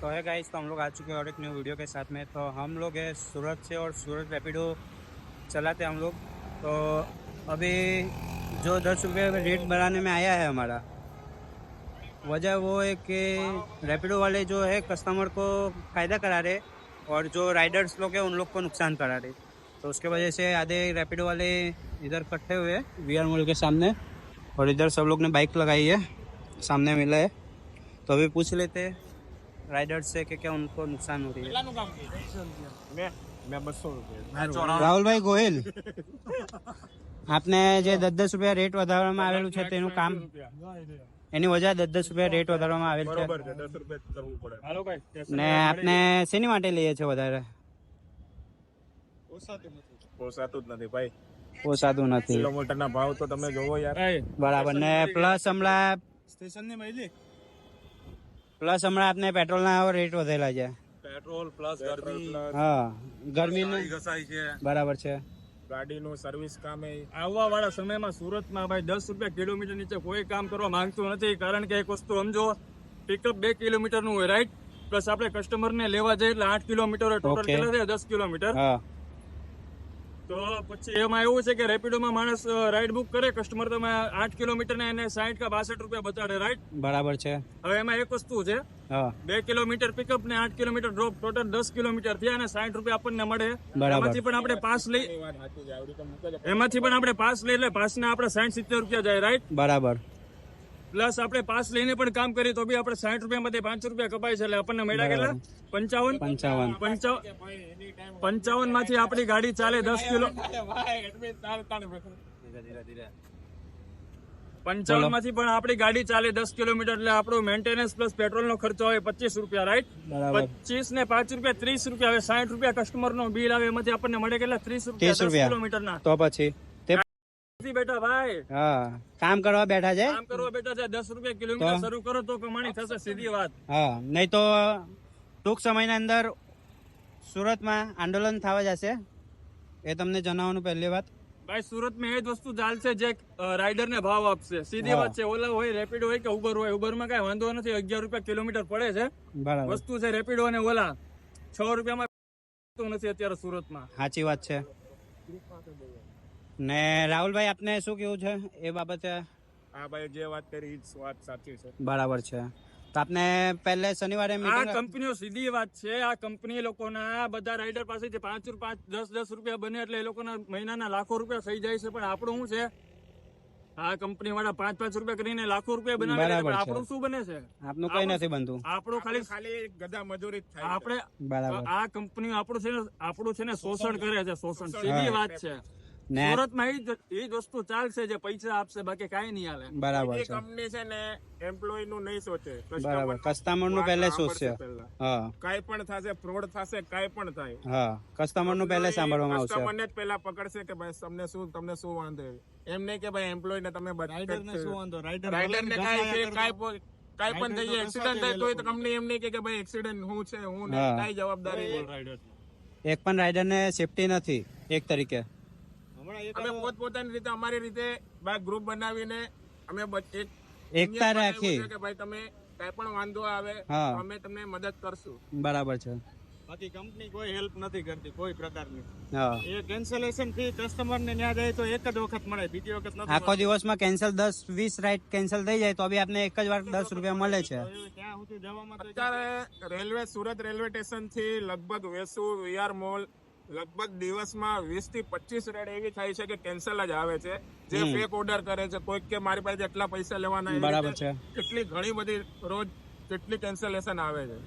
तो है गाइस, तो हम लोग आ चुके हैं और एक न्यू वीडियो के साथ में। तो हम लोग है सूरत से और सूरत रैपिडो चलाते हैं हम लोग। तो अभी जो 10 रुपये रेट बढ़ाने में आया है हमारा, वजह वो है कि रैपिडो वाले जो है कस्टमर को फ़ायदा करा रहे और जो राइडर्स लोग हैं उन लोग को नुकसान करा रहे। तो उसके वजह से आधे रैपिडो वाले इधर इकट्ठे हुए VR मॉल के सामने और इधर सब लोग ने बाइक लगाई है, सामने मिला है। तो अभी पूछ लेते हैं राइडर्स से कि क्या उनको नुकसान हो रही है। રાહુલ ભાઈ ગોહિલ, આપને જે 10-10 રૂપિયા રેટ વધારવામાં આવેલું છે તેનું કામ, એની વજહ 10-10 રૂપિયા રેટ વધારવામાં આવેલ છે ને આપને શેની માટે લઈએ છે વધારે? પોસાતું જ નથી ભાઈ, પોસાતું નથી. કિલોમીટરના ભાવ તો તમે જોવો યાર. બરાબર. ને પ્લસ હમણાં આપને પેટ્રોલના રેટ વધેલા છે. પેટ્રોલ પ્લસ ગરમી, હા, ગરમી ઘસાઈ છે. બરાબર છે. ગાડીનું સર્વિસ કામે આવવા વાળા સમયમાં સુરતમાં ભાઈ 10 રૂપિયા કિલોમીટર નીચે કોઈ કામ કરવા માંગતું નથી. કારણ કે એક વસ્તુ સમજો, પિકઅપ 2 કિલોમીટરનું હોય, રાઈટ? પ્લસ આપણે કસ્ટમરને લેવા જઈએ એટલે 8 કિલોમીટર ટોટલ કેટલા થાય? 10 કિલોમીટર. હા, તો પછી એમાં એવું છે કે રેપિડોમાં માણસ રાઈડ બુક કરે, કસ્ટમર તમે 8 કિલોમીટર ને એને 60 કે 62 રૂપિયા બતાડે, રાઈટ? બરાબર છે. હવે એમાં એક વસ્તુ છે, હા, 2 કિલોમીટર પિકઅપ ને 8 કિલોમીટર ડ્રોપ, ટોટલ 10 કિલોમીટર થયા અને 60 રૂપિયા આપણને મળે. બરાબર. એમાંથી પણ આપણે પાસ લઈ એટલે પાસના આપણે 60-70 રૂપિયા જાય, રાઈટ? બરાબર. પ્લસ આપણે પાસ લઈને પણ કામ કરીએ તો બી આપણે 60 રૂપિયામાંથી 5 રૂપિયા કપાય છે, એટલે આપણને મળ્યા કેટલા? 55 માંથી આપણી ગાડી ચાલે 10 કિલો, 55 માંથી પણ આપણી ગાડી ચાલે 10 કિલોમીટર, એટલે આપણો મેન્ટેનન્સ પ્લસ પેટ્રોલ નો ખર્ચો હોય 25 રૂપિયા, રાઈટ? બરાબર. 25 ને 5 રૂપિયા 30 રૂપિયા. હવે 60 રૂપિયા કસ્ટમર નો બિલ આવે, એમાંથી આપણને મળે કેટલા? 30 રૂપિયા 10 કિલોમીટર ના. તો પછી બેટા ભાઈ, હા, કામ કરવા બેઠા છે. કામ કરવા બેઠા છે. 10 રૂપિયા કિલોમીટર શરૂ કરો તો કમાણી થશે, સીધી વાત. હા, નહીં તો ટૂંક સમયના અંદર સુરતમાં આંદોલન થવા જશે, એ તમને જણાવવાનું પહેલી વાત. ભાઈ સુરતમાં એ જ વસ્તુ ચાલશે જે રાઇડર ને ભાવ આપશે, સીધી વાત છે. ઓલા હોય, રેપિડો હોય કે ઉબર હોય, ઉબર માં કઈ વાંધો નથી, 11 રૂપિયા કિલોમીટર પડે છે. બરાબર. વસ્તુ છે રેપિડો અને ઓલા 6 રૂપિયામાં નથી અત્યારે સુરતમાં. સાચી વાત છે. ને રાહુલભાઈ, આપને શું કેવું છે એ બાબતે? હા ભાઈ, જે વાત કરી વાત સાચી છે. બરાબર છે. તો આપને પહેલે શનિવારે આ કંપનીઓ, સીધી વાત છે, આ કંપની લોકોના બધા રાઇડર પાસેથી 5-10 રૂપિયા બને એટલે એ લોકોના મહિનાના લાખો રૂપિયા થઈ જાય છે. પણ આપણું શું છે, આ કંપની વાળા 5-5 રૂપિયા કરીને લાખો રૂપિયા બનાવે છે, પણ આપણું શું બને છે? આપનું કઈ નથી બનતું. આપણું ખાલી ગધા મજૂરી જ થાય. આપણે બરાબર. આ કંપનીઓ આપણું છે ને શોષણ કરે છે, શોષણ. સીધી વાત છે. સુરતમાં એ જ વસ્તુ ચાલશે, જે પૈસા આપશે, બાકી કઈ નહીં હાલે. બરાબર છે. કંપની છે ને એમ્પ્લોય નું નહીં સોચે, બરાબર. કસ્ટમર નું પહેલે સોચશે. હા, કઈ પણ થશે, ફ્રોડ થશે, કઈ પણ થાય, હા, કસ્ટમર નું પહેલે સાંભળવામાં આવશે. કસ્ટમર ને જ પહેલા પકડશે કે ભાઈ તમને શું વાંધો, એમ નહીં કે ભાઈ એમ્પ્લોય ને તમે રાઇડર ને શું વાંધો, રાઇડર ને કઈ પણ થઈ એક્સિડન્ટ થાય તો કંપની એમ નહીં કે ભાઈ એક્સિડન્ટ હું છે, હું નહીં, કઈ જવાબદારી. એક પણ રાઇડર ને સેફટી નથી એક તરીકે. અમે પોતપોતાની રીતે, અમારી રીતે ગ્રુપ બનાવીને અમે એકતા રાખી કે ભાઈ તમે કઈ પણ વાંધો આવે તો અમે તમને મદદ કરશું. બરાબર છે. બાકી કંપની કોઈ હેલ્પ નથી કરતી કોઈ પ્રકારની. હા, એ કેન્સલેશન ફી કસ્ટમર ને ન્યા જાય તો એક જ વખત મળે, બીજી વખત નથી. આખો દિવસમાં કેન્સલ 10-20 રાઇડ કેન્સલ થઈ જાય તો બી આપને એક જ વાર 10 રૂપિયા મળે છે. ત્યાં સુધી જવામાં તો અત્યારે રેલવે, સુરત રેલવે સ્ટેશન થી લગભગ વેસુ, VR મોલ, લગભગ દિવસમાં 20 થી 25 રેડ એવી થાય છે કે કેન્સલ જ આવે છે, જે ફેક ઓર્ડર કરે છે. કોઈક કે મારી પાસે એટલા પૈસા લેવાના, બરાબર છે. કેટલી ઘણી બધી રોજ કેટલી કેન્સલેશન આવે છે.